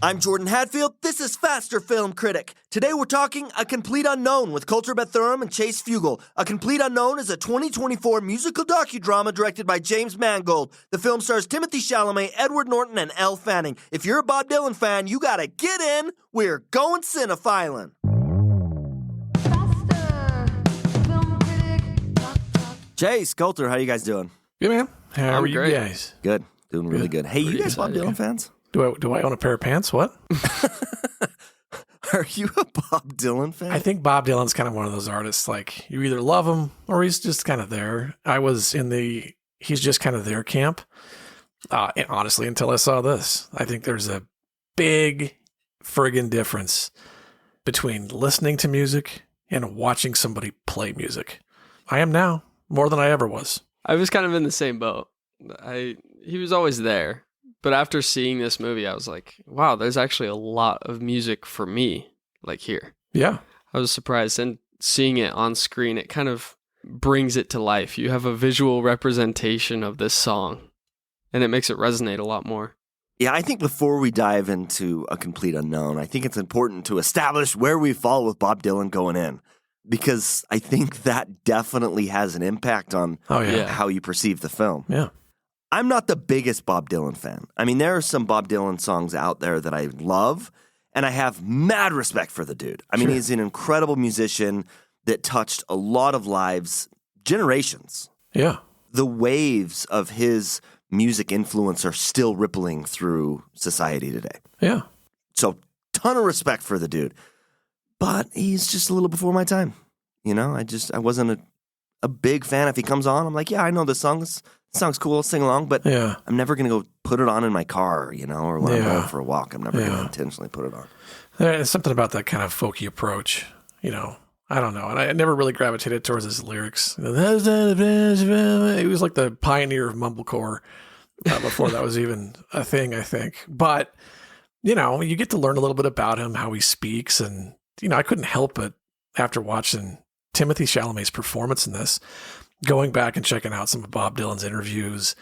I'm Jordan Hadfield. This is Faster Film Critic. Today we're talking A Complete Unknown with Kolter and Chase Fugel. A Complete Unknown is a 2024 musical docudrama directed by James Mangold. The film stars Timothy Chalamet, Edward Norton, and Elle Fanning. If you're a Bob Dylan fan, you gotta get in. We're going cinephilin'. Chase, Kolter, how you guys doing? Good, man. How are you great. guys? Good. Doing really good. Hey, you guys Bob Dylan fans? Do I own a pair of pants? What? Are you a Bob Dylan fan? I think Bob Dylan's kind of one of those artists, like, you either love him or he's just kind of there. I was in the he's just kind of there camp, and honestly, until I saw this. I think there's a big friggin' difference between listening to music and watching somebody play music. I am now, more than I ever was. I was kind of in the same boat. He was always there. But after seeing this movie, I was like, wow, there's actually a lot of music for me, like here. Yeah. I was surprised. And seeing it on screen, it kind of brings it to life. You have a visual representation of this song, and it makes it resonate a lot more. Yeah, I think before we dive into A Complete Unknown, I think it's important to establish where we fall with Bob Dylan going in, because I think that definitely has an impact on how you perceive the film. Yeah. I'm not the biggest Bob Dylan fan. I mean, there are some Bob Dylan songs out there that I love, and I have mad respect for the dude. I mean, he's an incredible musician that touched a lot of lives, generations. Yeah. The waves of his music influence are still rippling through society today. Yeah. So, ton of respect for the dude. But he's just a little before my time. You know, I wasn't a big fan. If he comes on, I'm like, yeah, I know this song. This song's cool, sing along, but I'm never going to go put it on in my car, you know, or when I'm going for a walk. I'm never going to intentionally put it on. There's something about that kind of folky approach, you know. I don't know. And I never really gravitated towards his lyrics. He was like the pioneer of mumblecore before that was even a thing, I think. But, you know, you get to learn a little bit about him, how he speaks. And, you know, I couldn't help but, after watching Timothy Chalamet's performance in this, going back and checking out some of Bob Dylan's interviews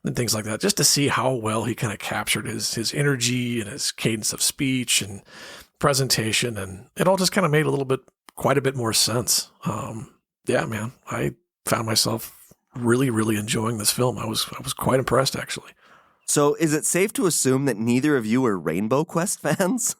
and things like that, just to see how well he kind of captured his energy and his cadence of speech and presentation. And it all just kind of made quite a bit more sense. Yeah, man, I found myself really, really enjoying this film. I was quite impressed, actually. So is it safe to assume that neither of you are Rainbow Quest fans?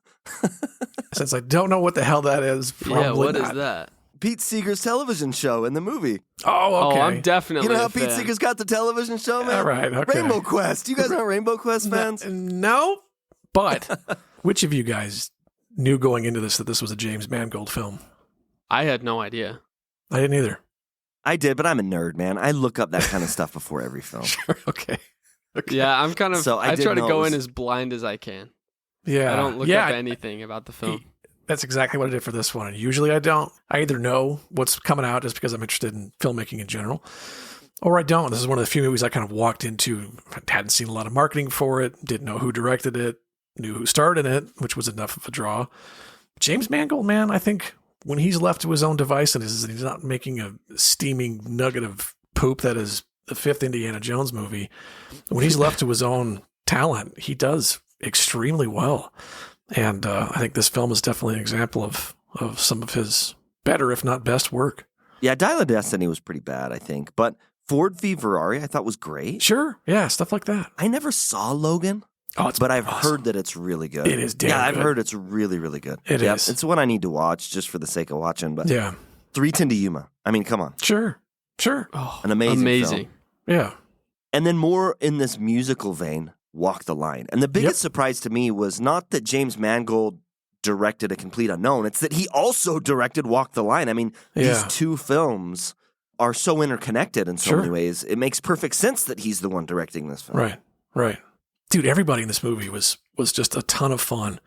Since I don't know what the hell that is, probably yeah, what not. is that? Pete Seeger's television show in the movie. Oh, okay. Oh, I'm definitely You know how a Pete fan. Seeger's got the television show, man? All right, okay. Rainbow Quest. You guys aren't Rainbow Quest fans? No, but which of you guys knew going into this that this was a James Mangold film? I had no idea. I didn't either. I did, but I'm a nerd, man. I look up that kind of stuff before every film. Sure, okay. Yeah, I'm kind of, So I I try did to know go it was- in as blind as I can. Yeah. I don't look up anything about the film. That's exactly what I did for this one. And usually I don't. I either know what's coming out just because I'm interested in filmmaking in general, or I don't. This is one of the few movies I kind of walked into, hadn't seen a lot of marketing for it, didn't know who directed it, knew who starred in it, which was enough of a draw. James Mangold, man, I think when he's left to his own device and he's not making a steaming nugget of poop that is the fifth Indiana Jones movie, when he's left to his own talent, he does extremely well. And I think this film is definitely an example of some of his better, if not best, work. Yeah, Dial of Destiny was pretty bad, I think. But Ford v. Ferrari I thought was great. Sure. Yeah, stuff like that. I never saw Logan. But I've heard that it's really good. It is damn Yeah, I've good. heard it's really, really good. It is. It's one I need to watch just for the sake of watching. But Yeah. 310 to Yuma. I mean, come on. Sure. Oh, An amazing film. Yeah. And then more in this musical vein, Walk the Line. And the biggest surprise to me was not that James Mangold directed A Complete Unknown. It's that he also directed Walk the Line. I mean, these two films are so interconnected in so many ways. It makes perfect sense that he's the one directing this film. Right. Dude, everybody in this movie was just a ton of fun.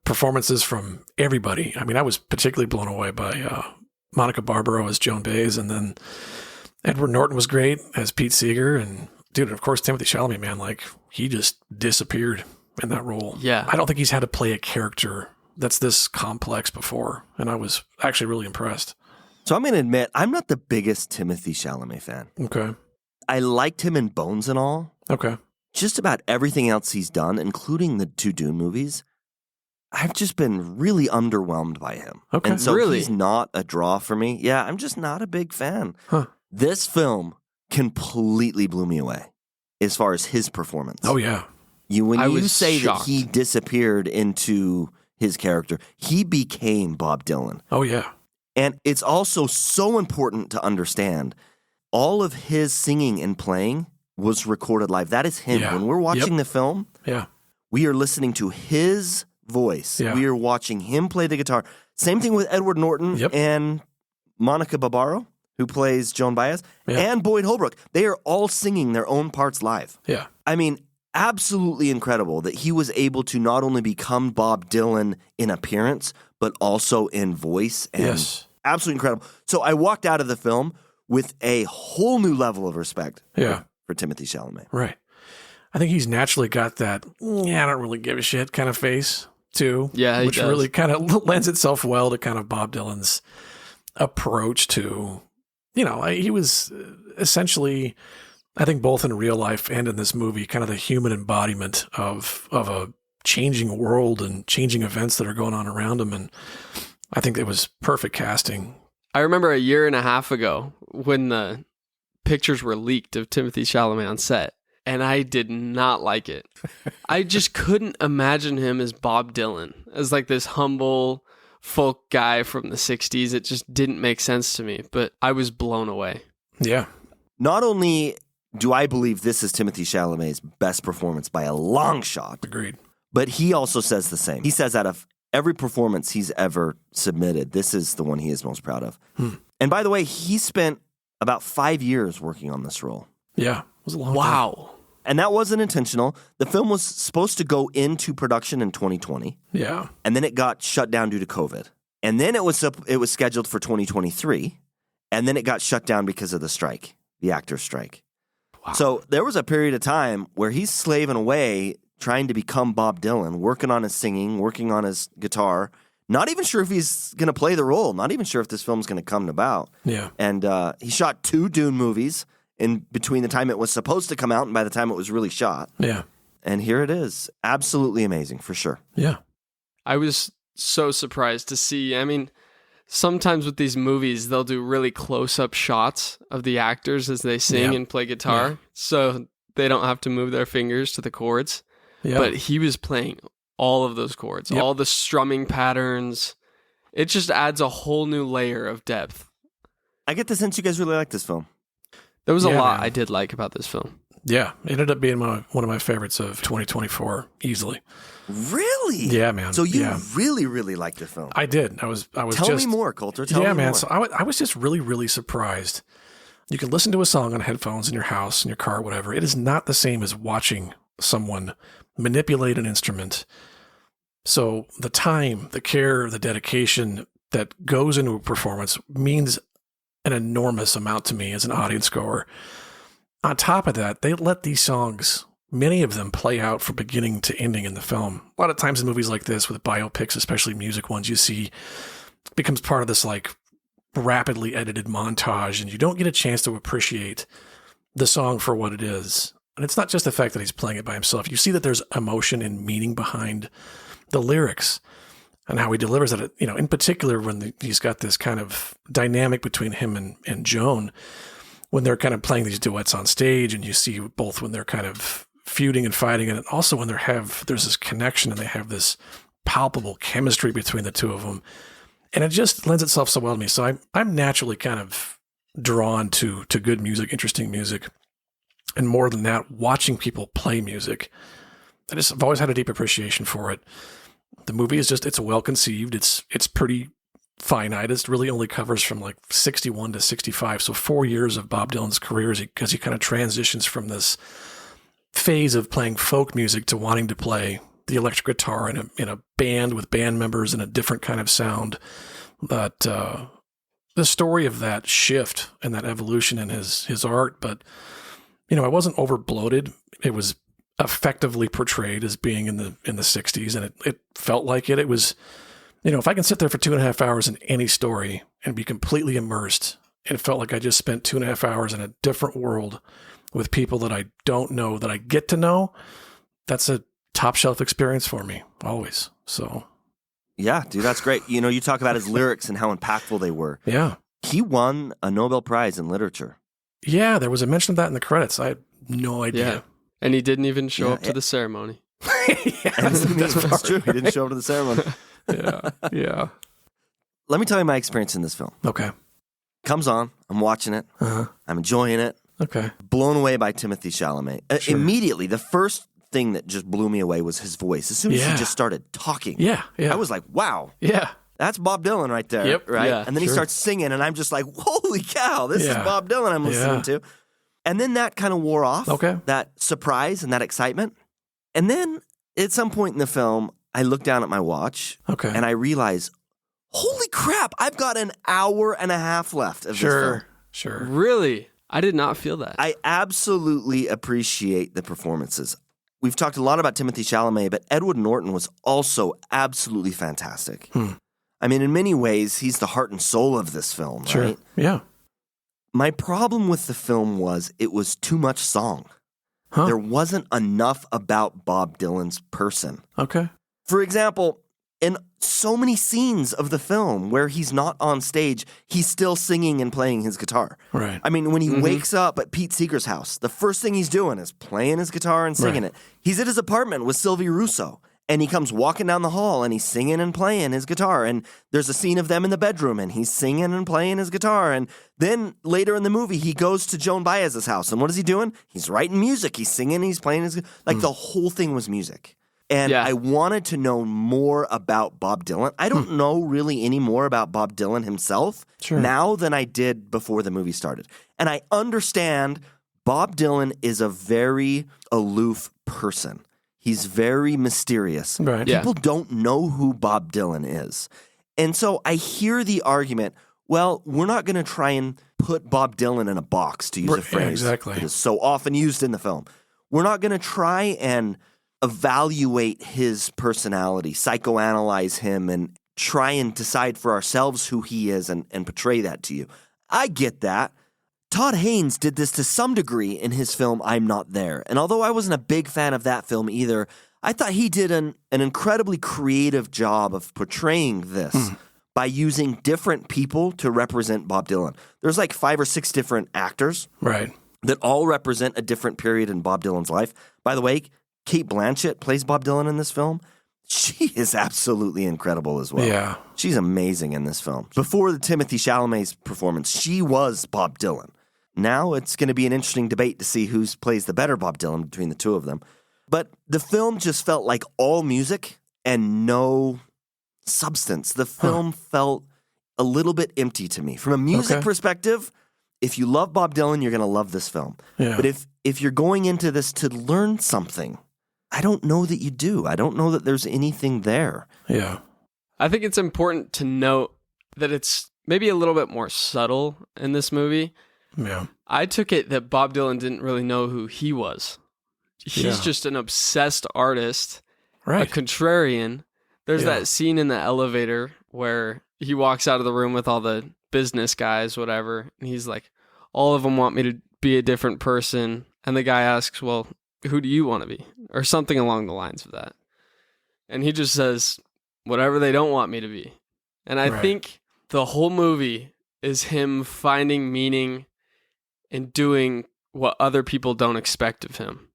Performances from everybody. I mean, I was particularly blown away by Monica Barbaro as Joan Baez, and then Edward Norton was great as Pete Seeger, and dude, of course, Timothy Chalamet, man, like, he just disappeared in that role. Yeah. I don't think he's had to play a character that's this complex before, and I was actually really impressed. So I'm going to admit, I'm not the biggest Timothy Chalamet fan. Okay. I liked him in Bones and all. Okay. Just about everything else he's done, including the two Dune movies, I've just been really underwhelmed by him. Okay. And so Really? he's not a draw for me. Yeah, I'm just not a big fan. Huh. This film completely blew me away as far as his performance. Oh, yeah. When I you was say shocked. that he disappeared into his character, he became Bob Dylan. Oh, yeah. And it's also so important to understand all of his singing and playing was recorded live. That is him. Yeah. When we're watching Yep. the film, Yeah. we are listening to his voice. Yeah. We are watching him play the guitar. Same thing with Edward Norton Yep. and Monica Barbaro, who plays Joan Baez, Yeah. and Boyd Holbrook. They are all singing their own parts live. Yeah. I mean, absolutely incredible that he was able to not only become Bob Dylan in appearance, but also in voice. And Yes. absolutely incredible. So I walked out of the film with a whole new level of respect Yeah. for Timothée Chalamet. Right. I think he's naturally got that, I don't really give a shit kind of face, too. Yeah, he which does. really kind of lends itself well to kind of Bob Dylan's approach to, he was essentially, I think both in real life and in this movie, kind of the human embodiment of a changing world and changing events that are going on around him. And I think it was perfect casting. I remember a year and a half ago when the pictures were leaked of Timothée Chalamet on set, and I did not like it. I just couldn't imagine him as Bob Dylan, as like this humble folk guy from the 60s. It just didn't make sense to me, but I was blown away. Yeah. Not only do I believe this is Timothée Chalamet's best performance by a long shot, Agreed. but he also says the same. He says out of every performance he's ever submitted, this is the one he is most proud of. And by the way, he spent about 5 years working on this role. Yeah. It was a long time. Wow. And that wasn't intentional. The film was supposed to go into production in 2020, Yeah. and then it got shut down due to COVID. And then it was scheduled for 2023, and then it got shut down because of the strike, the actors' strike. Wow. So there was a period of time where he's slaving away trying to become Bob Dylan, working on his singing, working on his guitar, not even sure if he's going to play the role, not even sure if this film's going to come about. Yeah. And he shot 2 Dune movies in between the time it was supposed to come out and by the time it was really shot. Yeah. And here it is. Absolutely amazing, for sure. Yeah. I was so surprised to see. I mean, sometimes with these movies, they'll do really close-up shots of the actors as they sing Yeah. and play guitar, so they don't have to move their fingers to the chords. Yeah. But he was playing all of those chords, Yep. all the strumming patterns. It just adds a whole new layer of depth. I get the sense you guys really like this film. There was a Yeah, lot man. I did like about this film. Yeah. It ended up being one of my favorites of 2024, easily. Really? Yeah, man. So you Yeah. really, really like the film. I did. I was Tell just, me more, Kolter. Tell yeah, me man. more. So I was just really, really surprised. You can listen to a song on headphones in your house, in your car, whatever. It is not the same as watching someone manipulate an instrument. So the time, the care, the dedication that goes into a performance means an enormous amount to me as an audience goer. On top of that, they let these songs, many of them, play out from beginning to ending in the film. A lot of times in movies like this, with biopics, especially music ones, you see it becomes part of this like rapidly edited montage, and you don't get a chance to appreciate the song for what it is. And it's not just the fact that he's playing it by himself. You see that there's emotion and meaning behind the lyrics and how he delivers it. You know, in particular, when he's got this kind of dynamic between him and Joan, when they're kind of playing these duets on stage, and you see both when they're kind of feuding and fighting, and also when there's this connection and they have this palpable chemistry between the two of them. And it just lends itself so well to me. So I'm naturally kind of drawn to good music, interesting music. And more than that, watching people play music. I've always had a deep appreciation for it. The movie is it's well conceived. It's pretty finite. It really only covers from like 61 to 65. So 4 years of Bob Dylan's career because he kind of transitions from this phase of playing folk music to wanting to play the electric guitar in a band with band members and a different kind of sound. But the story of that shift and that evolution in his art, but it wasn't over bloated. It was effectively portrayed as being in the 60s, and it felt like it. It was, if I can sit there for 2.5 hours in any story and be completely immersed, it felt like I just spent 2.5 hours in a different world with people that I don't know, that I get to know. That's a top shelf experience for me, always. So Yeah, dude, that's great. You know, you talk about his lyrics and how impactful they were. Yeah. He won a Nobel Prize in literature. Yeah, there was a mention of that in the credits. I had no idea. Yeah. And he didn't even show up to the ceremony. Yeah, That's true. He didn't show up to the ceremony. Yeah. Let me tell you my experience in this film. Okay. Comes on. I'm watching it. Uh-huh. I'm enjoying it. Okay. Blown away by Timothée Chalamet. Sure. Immediately, the first thing that just blew me away was his voice. As soon as he just started talking, Yeah. I was like, wow. Yeah. That's Bob Dylan right there. Yep. Right? Yeah, and then he starts singing, and I'm just like, holy cow, this is Bob Dylan I'm listening to. And then that kind of wore off. Okay. That surprise and that excitement. And then at some point in the film, I look down at my watch. Okay. And I realize, holy crap, I've got an hour and a half left of this film. Sure. Really? I did not feel that. I absolutely appreciate the performances. We've talked a lot about Timothée Chalamet, but Edward Norton was also absolutely fantastic. I mean, in many ways, he's the heart and soul of this film, Sure. right? Yeah. My problem with the film was it was too much song. Huh. There wasn't enough about Bob Dylan's person. Okay. For example, in so many scenes of the film where he's not on stage, he's still singing and playing his guitar. Right. I mean, when he wakes up at Pete Seeger's house, the first thing he's doing is playing his guitar and singing it. He's at his apartment with Sylvie Russo, and he comes walking down the hall and he's singing and playing his guitar. And there's a scene of them in the bedroom and he's singing and playing his guitar. And then later in the movie, he goes to Joan Baez's house. And what is he doing? He's writing music. He's singing, he's playing his like the whole thing was music. And I wanted to know more about Bob Dylan. I don't know really any more about Bob Dylan himself now than I did before the movie started. And I understand Bob Dylan is a very aloof person. He's very mysterious. Right. People don't know who Bob Dylan is. And so I hear the argument, well, we're not going to try and put Bob Dylan in a box, to use a phrase that is so often used in the film. We're not going to try and evaluate his personality, psychoanalyze him, and try and decide for ourselves who he is and portray that to you. I get that. Todd Haynes did this to some degree in his film I'm Not There. And although I wasn't a big fan of that film either, I thought he did an incredibly creative job of portraying this by using different people to represent Bob Dylan. There's like 5 or 6 different actors that all represent a different period in Bob Dylan's life. By the way, Cate Blanchett plays Bob Dylan in this film. She is absolutely incredible as well. Yeah. She's amazing in this film. Before the Timothée Chalamet's performance, she was Bob Dylan. Now it's going to be an interesting debate to see who plays the better Bob Dylan between the two of them. But the film just felt like all music and no substance. The film felt a little bit empty to me. From a music perspective, if you love Bob Dylan, you're going to love this film. Yeah. But if you're going into this to learn something, I don't know that you do. I don't know that there's anything there. Yeah. I think it's important to note that it's maybe a little bit more subtle in this movie. Yeah. I took it that Bob Dylan didn't really know who he was. He's just an obsessed artist, a contrarian. There's that scene in the elevator where he walks out of the room with all the business guys, whatever, and he's like, all of them want me to be a different person. And the guy asks, well, who do you want to be? Or something along the lines of that. And he just says, whatever they don't want me to be. And I think the whole movie is him finding meaning and doing what other people don't expect of him,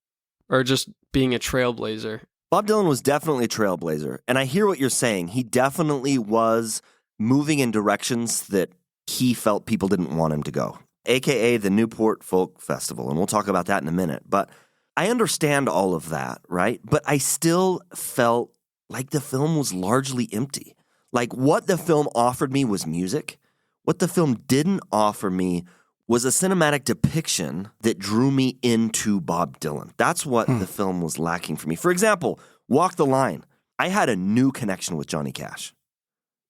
or just being a trailblazer. Bob Dylan was definitely a trailblazer, and I hear what you're saying. He definitely was moving in directions that he felt people didn't want him to go, a.k.a. the Newport Folk Festival, and we'll talk about that in a minute. But I understand all of that, right? But I still felt like the film was largely empty. Like what the film offered me was music. What the film didn't offer me was a cinematic depiction that drew me into Bob Dylan. That's what the film was lacking for me. For example, Walk the Line. I had a new connection with Johnny Cash.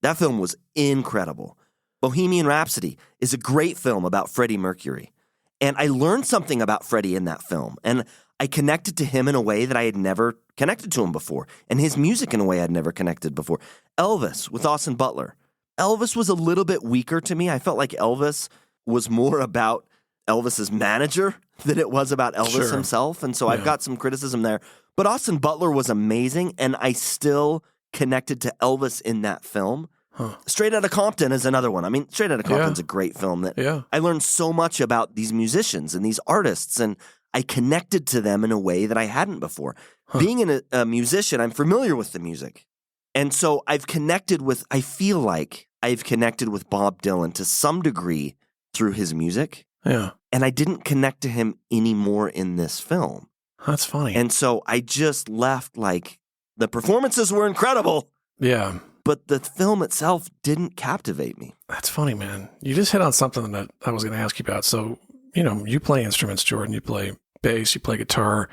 That film was incredible. Bohemian Rhapsody is a great film about Freddie Mercury. And I learned something about Freddie in that film. And I connected to him in a way that I had never connected to him before. And his music in a way I'd never connected before. Elvis with Austin Butler. Elvis was a little bit weaker to me. I felt like Elvis was more about Elvis's manager than it was about Elvis himself. And so I've got some criticism there. But Austin Butler was amazing, and I still connected to Elvis in that film. Huh. Straight Outta Compton is another one. I mean, Straight Outta Compton's a great film that I learned so much about these musicians and these artists, and I connected to them in a way that I hadn't before. Being a musician, I'm familiar with the music. And so I feel like I've connected with Bob Dylan to some degree through his music. Yeah. And I didn't connect to him anymore in this film. That's funny. And so I just left like, the performances were incredible. Yeah. But the film itself didn't captivate me. That's funny, man. You just hit on something that I was going to ask you about. So, you play instruments, Jordan. You play bass, you play guitar,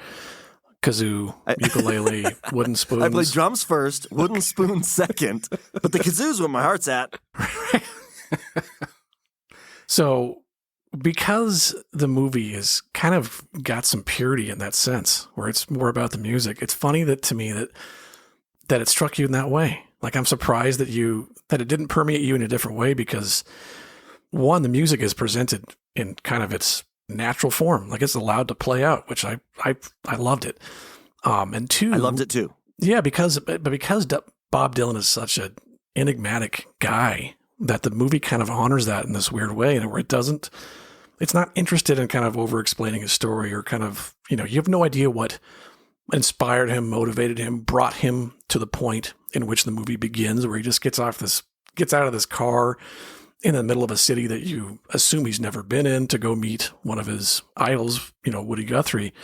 kazoo, ukulele, wooden spoons. I play drums first, wooden spoons second, but the kazoo's where my heart's at. So, because the movie is kind of got some purity in that sense, where it's more about the music, it's funny to me that it struck you in that way. Like, I'm surprised that it didn't permeate you in a different way because, one, the music is presented in kind of its natural form, like it's allowed to play out, which I loved it. And two, I loved it too. Yeah, because Bob Dylan is such an enigmatic guy that the movie kind of honors that in this weird way, and where it's not interested in kind of over explaining his story or kind of, you have no idea what inspired him, motivated him, brought him to the point in which the movie begins, where he just gets out of this car in the middle of a city that you assume he's never been in to go meet one of his idols, Woody Guthrie,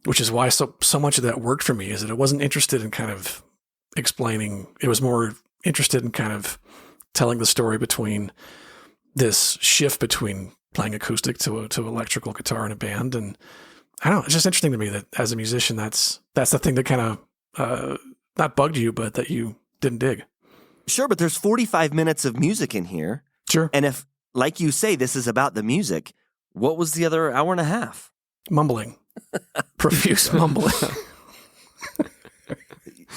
which is why so much of that worked for me, is that it wasn't interested in kind of explaining. It was more interested in kind of telling the story between this shift between playing acoustic to electrical guitar in a band. And I don't know, it's just interesting to me that as a musician, that's the thing that kind of not bugged you, but that you didn't dig. Sure, but there's 45 minutes of music in here. Sure. And if, like you say, this is about the music, what was the other hour and a half? Mumbling. Profuse mumbling.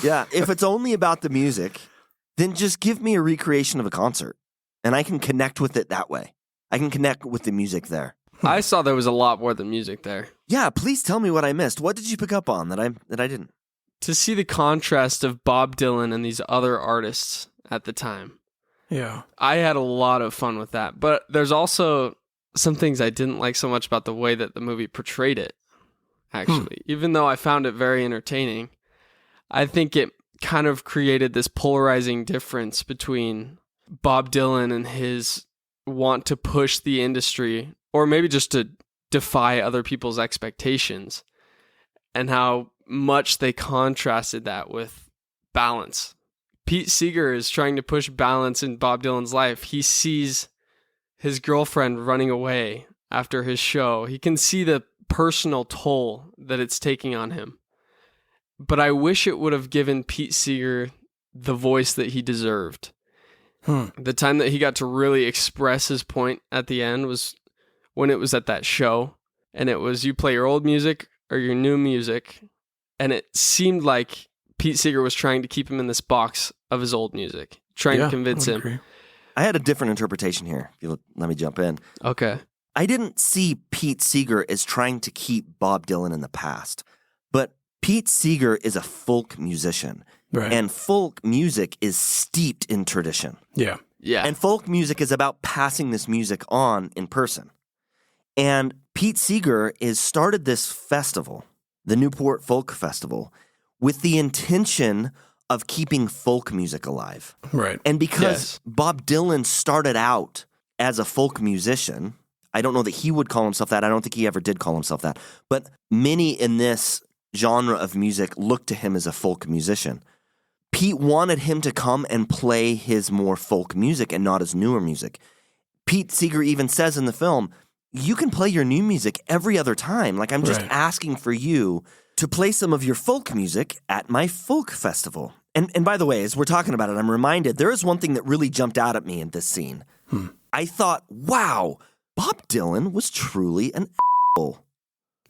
Yeah, if it's only about the music, then just give me a recreation of a concert, and I can connect with it that way. I can connect with the music there. I saw there was a lot more than music there. Yeah, please tell me what I missed. What did you pick up on that I didn't? To see the contrast of Bob Dylan and these other artists at the time. Yeah. I had a lot of fun with that. But there's also some things I didn't like so much about the way that the movie portrayed it, actually. Even though I found it very entertaining, I think it kind of created this polarizing difference between Bob Dylan and his want to push the industry, or maybe just to defy other people's expectations, and how much they contrasted that with balance. Pete Seeger is trying to push balance in Bob Dylan's life. He sees his girlfriend running away after his show. He can see the personal toll that it's taking on him. But I wish it would have given Pete Seeger the voice that he deserved. The time that he got to really express his point at the end was when it was at that show. And it was, you play your old music or your new music. And it seemed like Pete Seeger was trying to keep him in this box of his old music, trying to convince him. Agree. I had a different interpretation here. If you let me jump in. Okay. I didn't see Pete Seeger as trying to keep Bob Dylan in the past, but Pete Seeger is a folk musician. Right. And folk music is steeped in tradition. Yeah. Yeah. And folk music is about passing this music on in person. And Pete Seeger started this festival, the Newport Folk Festival, with the intention of keeping folk music alive. Right. And because Bob Dylan started out as a folk musician, I don't know that he would call himself that. I don't think he ever did call himself that. But many in this genre of music look to him as a folk musician. Pete wanted him to come and play his more folk music and not his newer music. Pete Seeger even says in the film, you can play your new music every other time. Like, I'm just asking for you to play some of your folk music at my folk festival. And by the way, as we're talking about it, I'm reminded there is one thing that really jumped out at me in this scene. I thought, wow, Bob Dylan was truly an a**hole.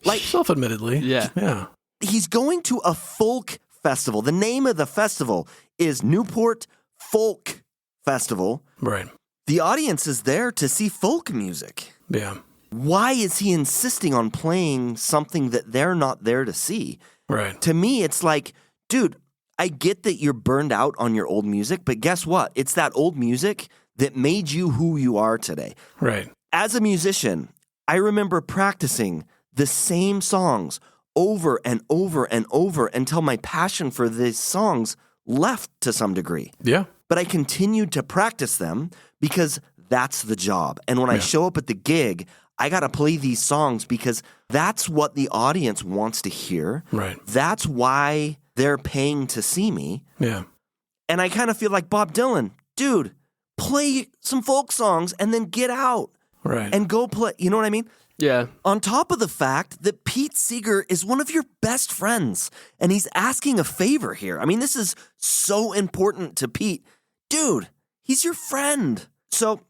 Like, self-admittedly. Yeah. He's going to a folk festival. The name of the festival is Newport Folk Festival. Right. The audience is there to see folk music. Yeah. Why is he insisting on playing something that they're not there to see? Right. To me, it's like, dude, I get that you're burned out on your old music, but guess what? It's that old music that made you who you are today. Right. As a musician, I remember practicing the same songs over and over and over until my passion for these songs left to some degree. Yeah. But I continued to practice them because that's the job. And when I show up at the gig, I got to play these songs because that's what the audience wants to hear. Right. That's why they're paying to see me. Yeah. And I kind of feel like Bob Dylan, dude, play some folk songs and then get out. Right. And go play. You know what I mean? Yeah. On top of the fact that Pete Seeger is one of your best friends and he's asking a favor here. I mean, this is so important to Pete. Dude, he's your friend. So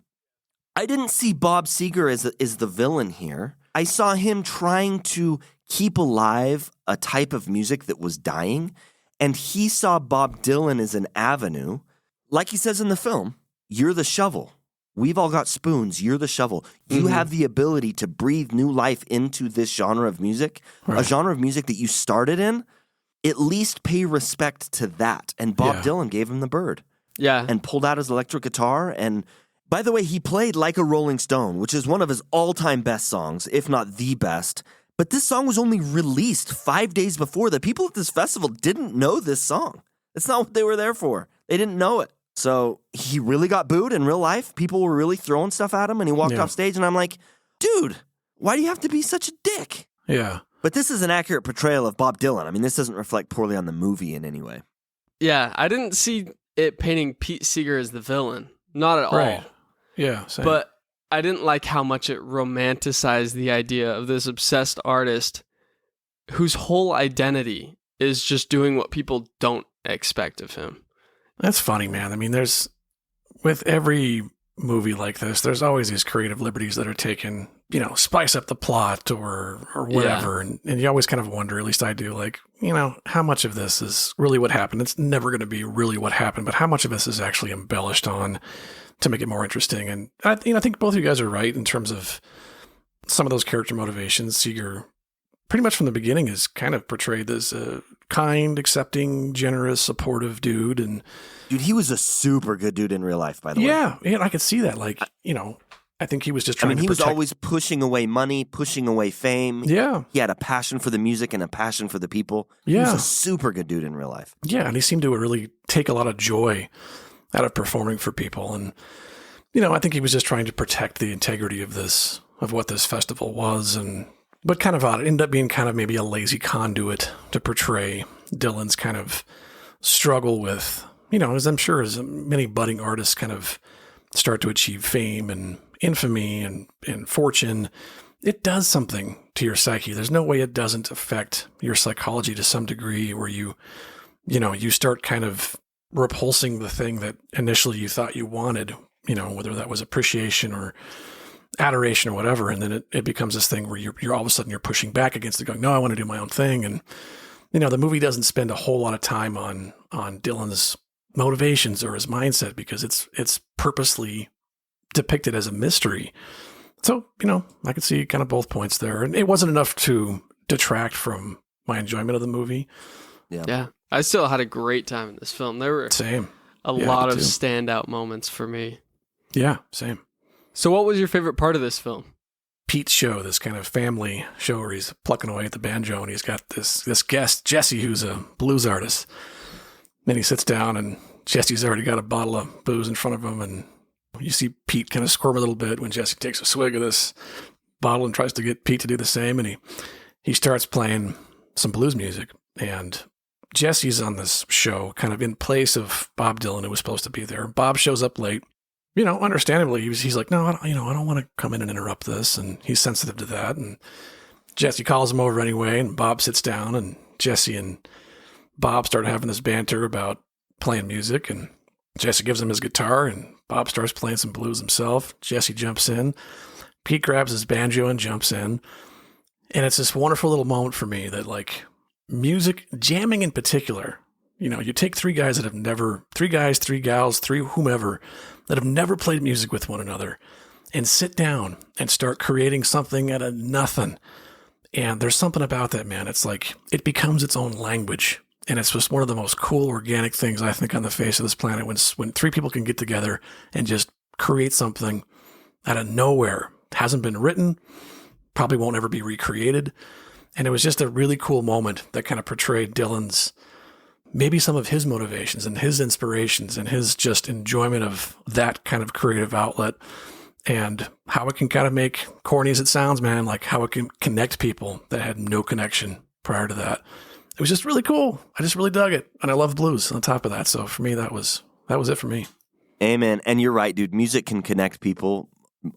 I didn't see Bob Seger as the villain here. I saw him trying to keep alive a type of music that was dying. And he saw Bob Dylan as an avenue. Like he says in the film, you're the shovel. We've all got spoons. You're the shovel. You have the ability to breathe new life into this genre of music, a genre of music that you started in. At least pay respect to that. And Bob Dylan gave him the bird. Yeah. And pulled out his electric guitar. And by the way, he played Like a Rolling Stone, which is one of his all-time best songs, if not the best. But this song was only released 5 days before. The people at this festival didn't know this song. That's not what they were there for. They didn't know it. So he really got booed in real life. People were really throwing stuff at him, and he walked off stage, and I'm like, dude, why do you have to be such a dick? Yeah. But this is an accurate portrayal of Bob Dylan. I mean, this doesn't reflect poorly on the movie in any way. Yeah, I didn't see it painting Pete Seeger as the villain. Not at all. Yeah, same. But I didn't like how much it romanticized the idea of this obsessed artist whose whole identity is just doing what people don't expect of him. That's funny, man. I mean, with every movie like this, there's always these creative liberties that are taken, spice up the plot or whatever. And you always kind of wonder, at least I do, like, how much of this is really what happened? It's never going to be really what happened, but how much of this is actually embellished on to make it more interesting? And I think both of you guys are right in terms of some of those character motivations. Seeger, pretty much from the beginning, is kind of portrayed as a kind, accepting, generous, supportive dude. And dude, he was a super good dude in real life, by the way. Yeah, I could see that. Like, I think he was just trying to he was always pushing away money, pushing away fame. Yeah. He had a passion for the music and a passion for the people. Yeah. He was a super good dude in real life. Yeah, and he seemed to really take a lot of joy out of performing for people. And, I think he was just trying to protect the integrity of what this festival was. But kind of odd. It ended up being kind of maybe a lazy conduit to portray Dylan's kind of struggle with, as I'm sure as many budding artists kind of start to achieve fame and infamy and fortune, it does something to your psyche. There's no way it doesn't affect your psychology to some degree where you start kind of repulsing the thing that initially you thought you wanted, whether that was appreciation or adoration or whatever. And then it becomes this thing where you're all of a sudden you're pushing back against it, going, no, I want to do my own thing. And, the movie doesn't spend a whole lot of time on Dylan's motivations or his mindset because it's purposely depicted as a mystery. So, I could see kind of both points there. And it wasn't enough to detract from my enjoyment of the movie. Yeah. I still had a great time in this film. There were a lot of standout moments for me. Yeah, same. So what was your favorite part of this film? Pete's show, this kind of family show where he's plucking away at the banjo and he's got this guest, Jesse, who's a blues artist. Then he sits down and Jesse's already got a bottle of booze in front of him, and you see Pete kind of squirm a little bit when Jesse takes a swig of this bottle and tries to get Pete to do the same, and he starts playing some blues music. And Jesse's on this show kind of in place of Bob Dylan, who was supposed to be there. Bob shows up late. Understandably, he's like, no, I don't want to come in and interrupt this. And he's sensitive to that. And Jesse calls him over anyway. And Bob sits down, and Jesse and Bob start having this banter about playing music. And Jesse gives him his guitar, and Bob starts playing some blues himself. Jesse jumps in. Pete grabs his banjo and jumps in. And it's this wonderful little moment for me that, like, music, jamming in particular, you take three guys, three gals, whomever, that have never played music with one another and sit down and start creating something out of nothing. And there's something about that, man. It's like it becomes its own language. And it's just one of the most cool organic things I think on the face of this planet when three people can get together and just create something out of nowhere. Hasn't been written, probably won't ever be recreated. And it was just a really cool moment that kind of portrayed Dylan's, maybe some of his motivations and his inspirations and his just enjoyment of that kind of creative outlet and how it can kind of make, corny as it sounds, man, like how it can connect people that had no connection prior to that. It was just really cool. I just really dug it. And I love blues on top of that. So for me, that was it for me. Amen. And you're right, dude. Music can connect people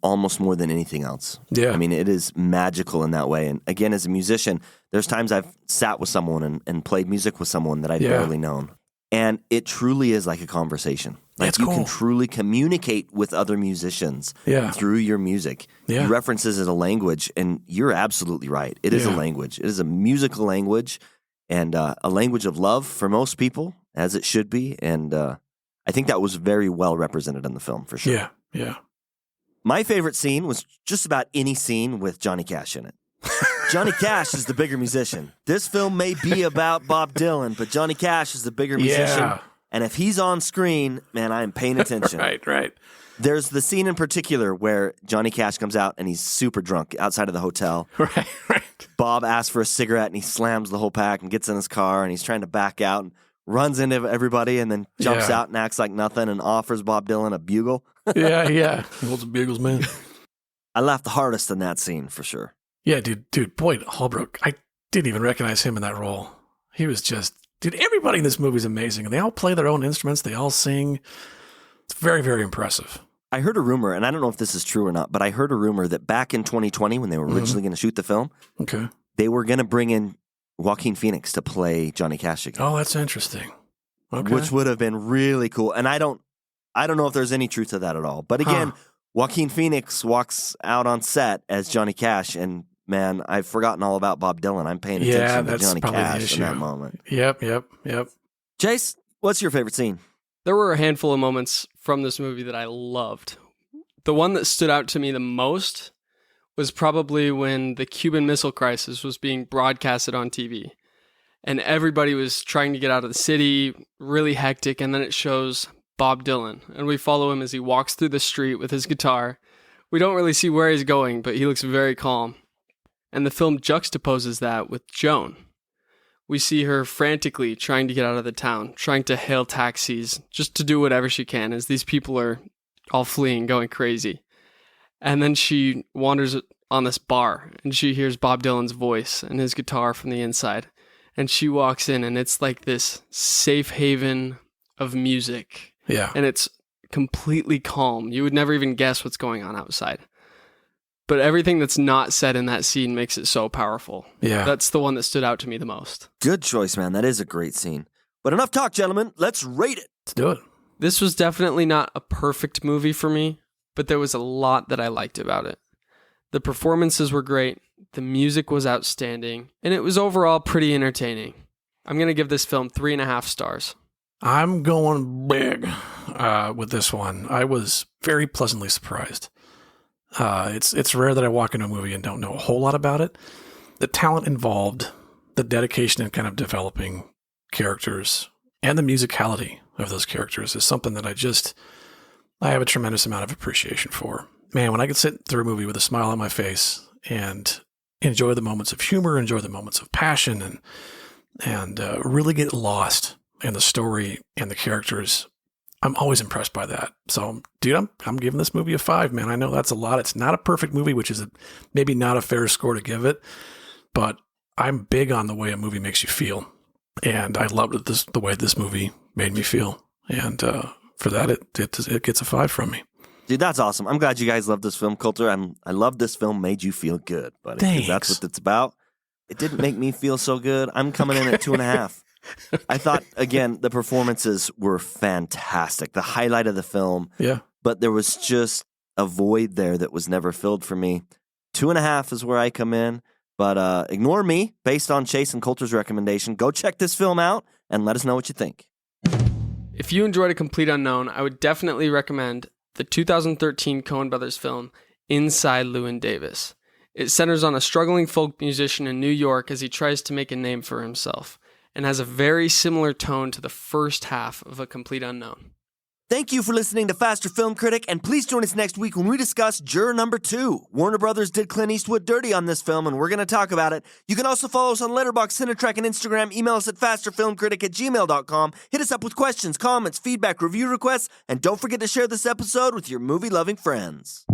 almost more than anything else. Yeah. I mean, it is magical in that way. And again, as a musician, there's times I've sat with someone and played music with someone that I'd barely known. And it truly is like a conversation. Like it's you cool. can truly communicate with other musicians through your music. Yeah. You reference it as a language, and you're absolutely right. It is a language. It is a musical language and a language of love for most people, as it should be. And I think that was very well represented in the film, for sure. Yeah, yeah. My favorite scene was just about any scene with Johnny Cash in it. Johnny Cash is the bigger musician. This film may be about Bob Dylan, but Johnny Cash is the bigger musician. Yeah. And if he's on screen, man, I am paying attention. Right. There's the scene in particular where Johnny Cash comes out and he's super drunk outside of the hotel. Right. Bob asks for a cigarette and he slams the whole pack and gets in his car and he's trying to back out and runs into everybody and then jumps out and acts like nothing and offers Bob Dylan a bugle. Yeah. He holds the bugles, man. I laughed the hardest in that scene for sure. Yeah, dude, Boyd Holbrook, I didn't even recognize him in that role. He was just, dude, everybody in this movie is amazing. And they all play their own instruments. They all sing. It's very, very impressive. I heard a rumor, and I don't know if this is true or not, but I heard a rumor that back in 2020, when they were originally going to shoot the film, they were going to bring in Joaquin Phoenix to play Johnny Cash again. Oh, that's interesting. Okay. Which would have been really cool. And I don't know if there's any truth to that at all. But again, Joaquin Phoenix walks out on set as Johnny Cash, and man, I've forgotten all about Bob Dylan. I'm paying attention to Johnny Cash in that moment. Yep. Chase, what's your favorite scene? There were a handful of moments from this movie that I loved. The one that stood out to me the most was probably when the Cuban Missile Crisis was being broadcasted on TV. And everybody was trying to get out of the city, really hectic, and then it shows Bob Dylan. And we follow him as he walks through the street with his guitar. We don't really see where he's going, but he looks very calm. And the film juxtaposes that with Joan. We see her frantically trying to get out of the town, trying to hail taxis, just to do whatever she can as these people are all fleeing, going crazy. And then she wanders on this bar and she hears Bob Dylan's voice and his guitar from the inside. And she walks in and it's like this safe haven of music. Yeah. And it's completely calm. You would never even guess what's going on outside. But everything that's not said in that scene makes it so powerful. Yeah. That's the one that stood out to me the most. Good choice, man. That is a great scene. But enough talk, gentlemen. Let's rate it. Let's do it. This was definitely not a perfect movie for me, but there was a lot that I liked about it. The performances were great, the music was outstanding, and it was overall pretty entertaining. I'm going to give this film 3.5 stars. I'm going big with this one. I was very pleasantly surprised. It's rare that I walk into a movie and don't know a whole lot about it. The talent involved, the dedication in kind of developing characters, and the musicality of those characters is something that I have a tremendous amount of appreciation for. Man, when I could sit through a movie with a smile on my face and enjoy the moments of humor, enjoy the moments of passion, and really get lost in the story and the characters, I'm always impressed by that. So, dude, I'm giving this movie a 5, man. I know that's a lot. It's not a perfect movie, which is maybe not a fair score to give it, but I'm big on the way a movie makes you feel. And I loved the way this movie made me feel. And for that, it gets a 5 from me. Dude, that's awesome. I'm glad you guys love this film, Kolter. I love this film made you feel good, buddy. Thanks. That's what it's about. It didn't make me feel so good. I'm coming in at 2.5. I thought, again, the performances were fantastic. The highlight of the film. Yeah. But there was just a void there that was never filled for me. 2.5 is where I come in. But ignore me based on Chase and Kolter's recommendation. Go check this film out and let us know what you think. If you enjoyed A Complete Unknown, I would definitely recommend the 2013 Coen Brothers film, Inside Llewyn Davis. It centers on a struggling folk musician in New York as he tries to make a name for himself. and has a very similar tone to the first half of A Complete Unknown. Thank you for listening to Faster Film Critic, and please join us next week when we discuss Juror Number 2. Warner Brothers did Clint Eastwood dirty on this film, and we're going to talk about it. You can also follow us on Letterboxd, Cinetrack, and Instagram. Email us at fasterfilmcritic@gmail.com. Hit us up with questions, comments, feedback, review requests, and don't forget to share this episode with your movie-loving friends.